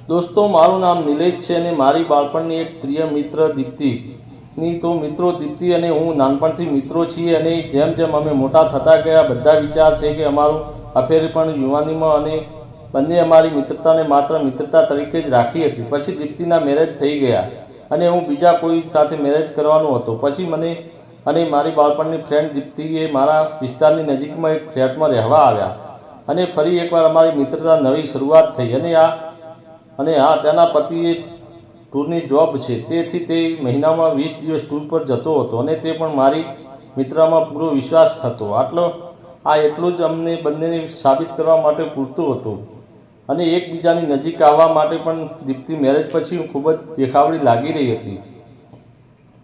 દોસ્તો, મારું નામ નિલેશ છે અને મારી બાળપણની એક પ્રિય મિત્ર દીપ્તિની તો મિત્રો દીપ્તિ અને હું નાનપણથી મિત્રો છીએ અને જેમ જેમ અમે મોટા થતા ગયા બધા વિચાર છે કે અમારું અફેર પણ યુવાનીમાં અને બંને અમારી મિત્રતાને માત્ર મિત્રતા તરીકે જ રાખી હતી. પછી દીપ્તિના મેરેજ થઈ ગયા અને હું બીજા કોઈ સાથે મેરેજ કરવાનો હતો. પછી મને અને મારી બાળપણની ફ્રેન્ડ દીપ્તિએ મારા વિસ્તારની નજીકમાં એક ફ્લેટમાં રહેવા આવ્યા અને ફરી એકવાર અમારી મિત્રતા નવી શરૂઆત થઈ. અને હા, તેના પતિએ ટૂરની જોબ છે, તેથી તે મહિનામાં 20 દિવસ ટૂર પર જતો હતો અને તે પણ મારી મિત્રમાં પૂરો વિશ્વાસ હતો. એટલું જ અમને બંનેને સાબિત કરવા માટે પૂરતું હતું અને એકબીજાની નજીક આવવા માટે પણ. દીપ્તિ મેરેજ પછી ખૂબ જ દેખાવડી લાગી રહી હતી.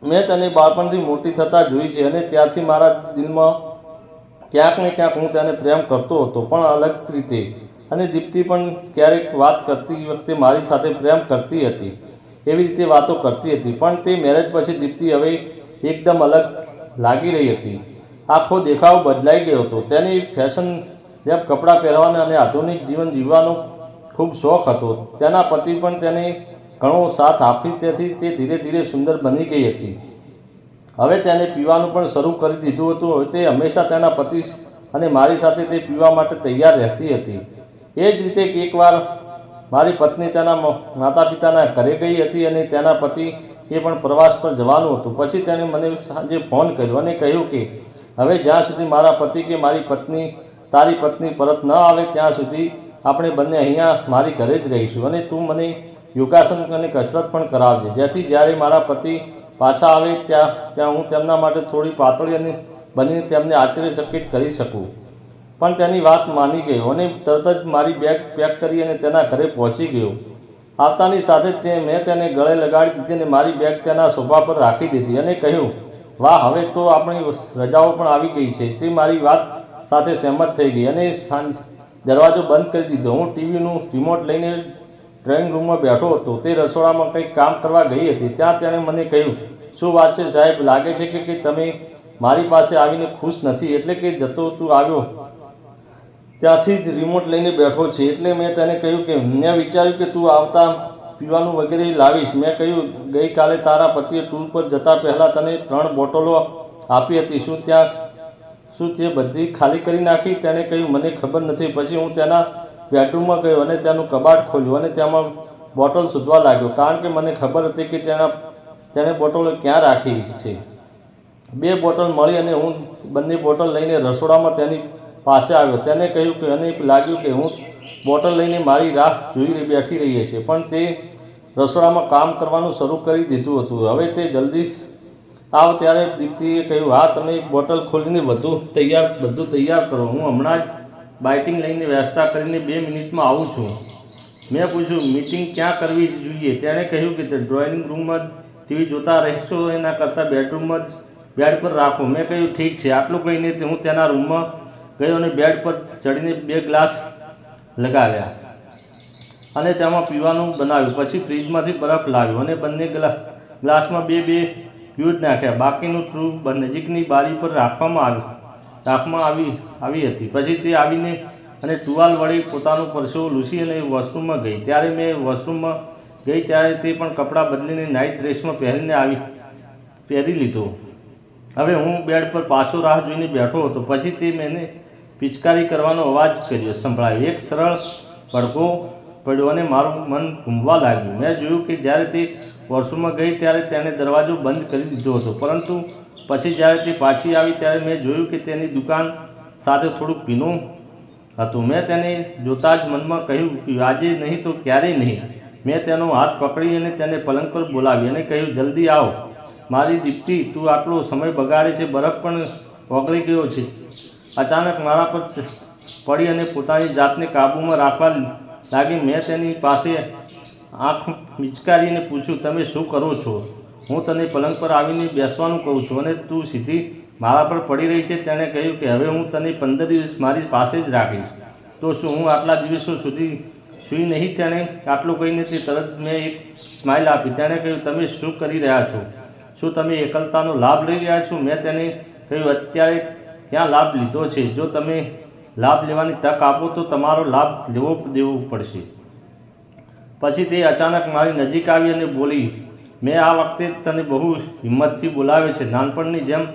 મેં તેને બાળપણથી મોટી થતાં જોઈ છે અને ત્યારથી મારા દિલમાં ક્યાંક ને ક્યાંક હું તેને પ્રેમ કરતો હતો, પણ અલગ રીતે. અને દીપ્તિ પણ ક્યારેક વાત કરતી વખતે મારી સાથે પ્રેમ કરતી હતી એવી રીતે વાતો કરતી હતી. પણ તે મેરેજ પછી દીપ્તિ હવે એકદમ અલગ લાગી રહી હતી. આખો દેખાવ બદલાઈ ગયો હતો. તેની ફેશન જેમ કપડાં પહેરવાનો અને આધુનિક જીવન જીવવાનો ખૂબ શોખ હતો. તેના પતિ પણ તેને ઘણો સાથ આપી, તેથી તે ધીરે ધીરે સુંદર બની ગઈ હતી. હવે તેને પીવાનું પણ શરૂ કરી દીધું હતું. હવે તે હંમેશા તેના પતિ અને મારી સાથે તે પીવા માટે તૈયાર રહેતી હતી. એ જ રીતે એકવાર મારી પત્ની તેના માતા પિતાના ઘરે ગઈ હતી અને તેના પતિએ પણ પ્રવાસ પર જવાનું હતું. પછી તેણે મને સાંજે ફોન કર્યો અને કહ્યું કે હવે જ્યાં સુધી મારા પતિ કે તારી પત્ની પરત ન આવે ત્યાં સુધી આપણે બંને અહીંયા મારી ઘરે જ રહીશું અને તું મને યોગાસન અને કસરત પણ કરાવજે, જેથી જ્યારે મારા પતિ પાછા આવે ત્યાં હું તેમના માટે થોડી પાતળી અને બનીને તેમને આશ્ચર્યચકિત કરી શકું. પણ તેની વાત માની ગયો અને તરત જ મારી બેગ પેક કરી અને તેના ઘરે પહોંચી ગયો. આવતાની સાથે જ મેં તેને ગળે લગાડી દીધી અને મારી બેગ તેના સોફા પર રાખી દીધી અને કહ્યું, વાહ, હવે તો આપણી રજાઓ પણ આવી ગઈ છે. તે મારી વાત સાથે સહેમત થઈ ગઈ અને દરવાજો બંધ કરી દીધો. હું ટીવીનું રિમોટ લઈને ડ્રોઈંગ રૂમમાં બેઠો હતો. તે રસોડામાં કંઈક કામ કરવા ગઈ હતી. ત્યાં તેણે મને કહ્યું, શું વાત છે સાહેબ, લાગે છે કે તમે મારી પાસે આવીને ખુશ નથી, એટલે કે તું આવ્યો ત્યાંથી જ રિમોટ લઈને બેઠો છે. એટલે મેં તેને કહ્યું કે મેં વિચાર્યું કે તું આવતા પીવાનું વગેરે લાવીશ. મેં કહ્યું, ગઈકાલે તારા પતિએ ટૂર પર જતા પહેલાં તને 3 બોટલો આપી હતી, શું તે બધી ખાલી કરી નાખી? તેણે કહ્યું, મને ખબર નથી. પછી હું તેના બેડરૂમમાં ગયો અને તેનું કબાટ ખોલ્યું અને તેમાં બોટલ શોધવા લાગ્યો, કારણ કે મને ખબર હતી કે તેણે બોટલો ક્યાં રાખી છે. 2 બોટલ મળી અને હું બંને બોટલ લઈને રસોડામાં તેની પાસે આવ્યો. તેને કહ્યું કે અને લાગ્યું કે હું બોટલ લઈને મારી રાહ જોઈ બેઠી રહી છે, પણ તે રસોડામાં કામ કરવાનું શરૂ કરી દીધું હતું. હવે તે જલ્દી આવ. ત્યારે દીપ્તિએ કહ્યું, હા, તમે બોટલ ખોલીને બધું તૈયાર કરો. હું હમણાં જ બાઇટિંગ લઈને વ્યવસ્થા કરીને 2 મિનિટમાં આવું છું. મેં પૂછ્યું, મીટિંગ ક્યાં કરવી જોઈએ? તેણે કહ્યું કે ડ્રોઈંગ રૂમમાં ટીવી જોતા રહેશો, એના કરતાં બેડરૂમમાં જ બેડ પર રાખો. મેં કહ્યું, ઠીક છે. આટલું કહીને હું તેના રૂમમાં ગયો અને બેડ પર ચડીને 2 ગ્લાસ લગાવ્યા અને તેમાં પીવાનું બનાવ્યું. પછી ફ્રીજમાંથી બરફ લાવ્યો અને બંને ગ્લાસમાં 2 ક્યુબ નાખ્યા. બાકીનું ટ્રૂ નજીકની બારી પર રાખવામાં આવી હતી. પછી તે આવીને અને ટુવાલ વડે પોતાનું પરસેવો લૂછી અને વોશરૂમમાં ગઈ. ત્યારે મેં વોશરૂમમાં ગઈ ત્યારે તે પણ કપડાં બદલીને નાઇટ ડ્રેસમાં પહેરી લીધો. હવે હું બેડ પર પાછો રાહ જોઈને બેઠો હતો. પછી તે મને પિચકારી કરવાનો અવાજ સંભળાયો. એક સરળ પડઘો પડ્યો અને મારું મન ઘૂમવા લાગ્યું. મેં જોયું કે જ્યારે તે વોશરૂમમાં ગઈ ત્યારે તેણે દરવાજો બંધ કરી દીધો હતો, પરંતુ પછી જ્યારે તે પાછી આવી ત્યારે મેં જોયું કે તેની દુકાન સાથે થોડુંક ભીનું હતું. મેં તેને જોતાં જ મનમાં કહ્યું કે આજે નહીં તો ક્યારેય નહીં. મેં તેનો હાથ પકડી અને તેને પલંગ પર બોલાવી અને કહ્યું, જલ્દી આવ મારી દીપ્તિ, તું આટલો સમય બગાડે છે. બરફ પણ ઓગળી ગયો છે. અચાનક મારા પર પડી અને પોતાની જાતને કાબૂમાં રાખવા લાગી. મેં તેની પાસે આંખ મિચકારીને પૂછ્યું, તમે શું કરો છો? હું તને પલંગ પર આવીને બેસવાનું કહું છું અને તું સીધી મારા પર પડી રહી છે. તેણે કહ્યું કે હવે હું તને 15 દિવસ મારી પાસે જ રાખીશ, તો શું હું આટલા દિવસો સુધી સૂઈ નહીં? તેણે આટલું કહીને તે તરત મેં એક સ્માઇલ આપી. તેણે કહ્યું, તમે શું કરી રહ્યા છો? શું તમે એકલતાનો લાભ લઈ રહ્યા છો? મેં તેને કહ્યું, અત્યારે ક્યાં લાભ લીધો છે? જો તમે લાભ લેવાની તક આપો તો તમારો લાભ દેવો પડશે. પછી તે અચાનક મારી નજીક આવી અને બોલી, મેં આ વખતે તને બહુ હિંમતથી બોલાવ્યો છે. નાનપણની જેમ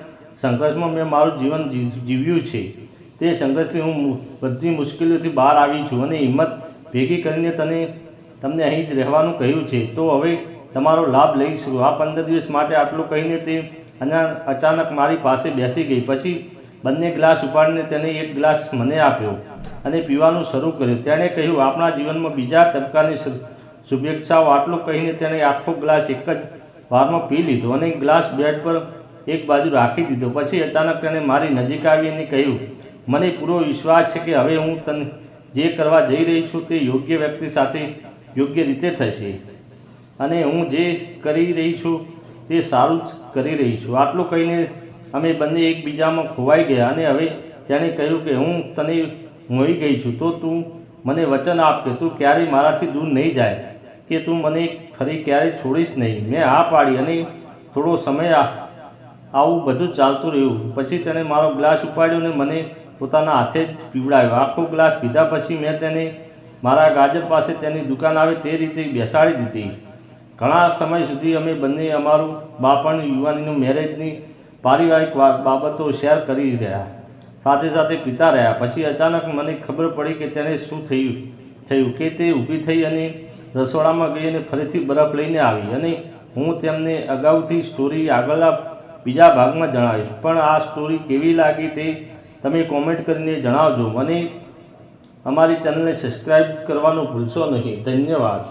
સંઘર્ષમાં મેં મારું જીવન જીવ્યું છે. તે સંઘર્ષથી હું બધી મુશ્કેલીઓથી બહાર આવી છું અને હિંમત ભેગી કરીને તમને અહીં જ રહેવાનું કહ્યું છે. તો હવે તમારો લાભ લઈશું. આ 15 દિવસ માટે આટલું કહીને તે અચાનક મારી પાસે બેસી ગઈ. પછી બંને ગ્લાસ ઉપાડીને તેને એક ગ્લાસ મને આપ્યો અને પીવાનું શરૂ કર્યું. તેણે કહ્યું, આપણા જીવનમાં બીજા તબક્કાની શુભેચ્છાઓ. આટલું કહીને તેણે આખો ગ્લાસ એક જ વારમાં પી લીધો અને ગ્લાસ બેડ પર એક બાજુ રાખી દીધો. પછી અચાનક તેણે મારી નજીક આવી અને કહ્યું, મને પૂરો વિશ્વાસ છે કે હવે હું તને જે કરવા જઈ રહી છું તે યોગ્ય વ્યક્તિ સાથે યોગ્ય રીતે થશે અને હું જે કરી રહી છું તે સારું જ કરી રહી છું. આટલું કહીને અમે બંને એકબીજામાં ખોવાઈ ગયા અને હવે તેણે કહ્યું કે હું તને મોહી ગઈ છું. તો તું મને વચન આપ કે તું ક્યારેય મારાથી દૂર નહીં જાય, કે તું મને ફરી ક્યારેય છોડીશ નહીં. મેં હા પાડી અને થોડો સમય આવું બધું ચાલતું રહ્યું. પછી તેણે મારો ગ્લાસ ઉપાડ્યો અને મને પોતાના હાથે જ પીવડાવ્યો. આખો ગ્લાસ પીધા પછી મેં તેને મારા ગાજર પાસે તેની દુકાન આવે તે રીતે બેસાડી દીધી. ઘણા સમય સુધી અમે બંને અમારું બાળપણ, યુવાનીનું, મેરેજની પારિવારિક બાબતો શેર કરી રહ્યા, સાથે સાથે પીતા રહ્યા. પછી અચાનક મને ખબર પડી કે તેને શું થયું કે તે ઊભી થઈ અને રસોડામાં ગઈ અને ફરીથી બરફ લઈને આવી. અને હું તેમને અગાઉથી સ્ટોરી આગળના બીજા ભાગમાં જણાવીશ. પણ આ સ્ટોરી કેવી લાગી તે તમે કોમેન્ટ કરીને જણાવજો. મને અમારી ચેનલને સબસ્ક્રાઈબ કરવાનું ભૂલશો નહીં. ધન્યવાદ.